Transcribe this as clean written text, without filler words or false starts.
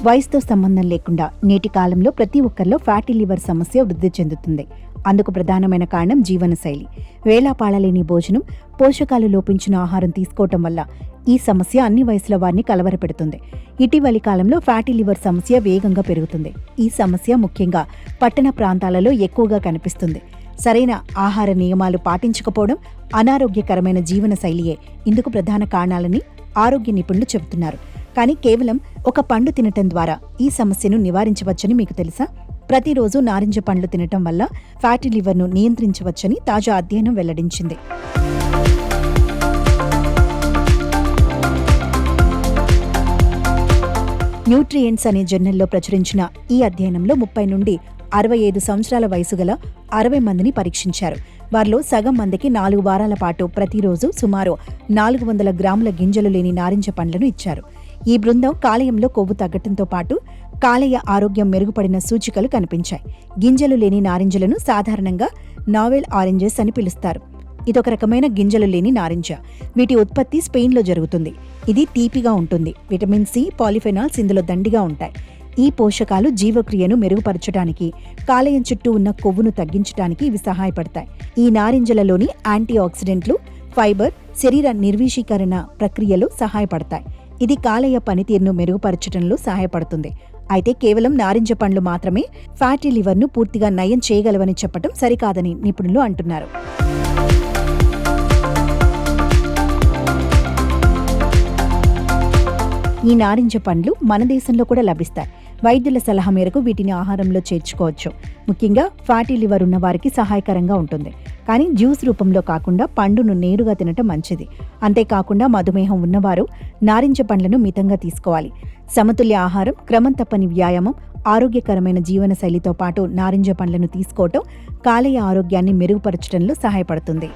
వయసుతో సంబంధం లేకుండా నేటి కాలంలో ప్రతి ఒక్కరిలో ఫ్యాటీ లివర్ సమస్య వృద్ధి చెందుతుంది. అందుకు ప్రధానమైన కారణం జీవనశైలి. వేళాపాళలేని భోజనం, పోషకాలు లోపించిన ఆహారం తీసుకోవటం వల్ల ఈ సమస్య అన్ని వయసుల వారిని కలవరపెడుతుంది. ఇటీవలి కాలంలో ఫ్యాటీ లివర్ సమస్య వేగంగా పెరుగుతుంది. ఈ సమస్య ముఖ్యంగా పట్టణ ప్రాంతాలలో ఎక్కువగా కనిపిస్తుంది. సరైన ఆహార నియమాలు పాటించకపోవడం, అనారోగ్యకరమైన జీవనశైలియే ఇందుకు ప్రధాన కారణాలని ఆరోగ్య నిపుణులు చెబుతున్నారు. కానీ కేవలం ఒక పండు తినటం ద్వారా ఈ సమస్యను నివారించవచ్చని మీకు తెలుసా? ప్రతిరోజు నారింజ పండ్లు తినటం వల్ల ఫ్యాటీ లివర్ను నియంత్రించవచ్చని తాజా అధ్యయనం వెల్లడించింది. న్యూట్రియంట్స్ అనే జర్నల్లో ప్రచురించిన ఈ అధ్యయనంలో 30 నుండి 65 సంవత్సరాల వయసు గల 60 మందిని పరీక్షించారు. వారిలో సగం మందికి 4 వారాల పాటు ప్రతిరోజు సుమారు 400 గ్రాముల గింజలు లేని నారింజ పండ్లను ఇచ్చారు. ఈ బృందం కాలేయంలో కొవ్వు తగ్గటంతో పాటు కాలేయ ఆరోగ్యం మెరుగుపడిన సూచికలు కనిపించాయి. గింజలు లేని నారింజలను సాధారణంగా నావెల్ ఆరెంజెస్ అని పిలుస్తారు. ఇదొక రకమైన గింజలు లేని నారింజ. వీటి ఉత్పత్తి స్పెయిన్లో జరుగుతుంది. ఇది తీపిగా ఉంటుంది. విటమిన్ సి, పాలిఫెనాల్స్ ఇందులో దండిగా ఉంటాయి. ఈ పోషకాలు జీవక్రియను మెరుగుపరచడానికి, కాలేయం చుట్టూ ఉన్న కొవ్వును తగ్గించడానికి ఇవి సహాయపడతాయి. ఈ నారింజలలోని యాంటీ ఆక్సిడెంట్లు, ఫైబర్ శరీర నిర్వీషీకరణ ప్రక్రియలో సహాయపడతాయి. ఇది కాలేయ పనితీరును మెరుగుపరచడంలో సహాయపడుతుంది. అయితే కేవలం నారింజ పండ్లు మాత్రమే ఫ్యాటీ లివర్ను పూర్తిగా నయం చేయగలవని చెప్పడం సరికాదని నిపుణులు అంటున్నారు. ఈ నారింజ పండ్లు మన దేశంలో కూడా లభిస్తాయి. వైద్యుల సలహా మేరకు వీటిని ఆహారంలో చేర్చుకోవచ్చు. ముఖ్యంగా ఫ్యాటీ లివర్ ఉన్న వారికి సహాయకరంగా ఉంటుంది. కానీ జ్యూస్ రూపంలో కాకుండా పండును నేరుగా తినటం మంచిది. అంతేకాకుండా మధుమేహం ఉన్నవారు నారింజ పండ్లను మితంగా తీసుకోవాలి. సమతుల్య ఆహారం, క్రమం తప్పని వ్యాయామం, ఆరోగ్యకరమైన జీవనశైలితో పాటు నారింజ పండ్లను తీసుకోవటం కాలేయ ఆరోగ్యాన్ని మెరుగుపరచడంలో సహాయపడుతుంది.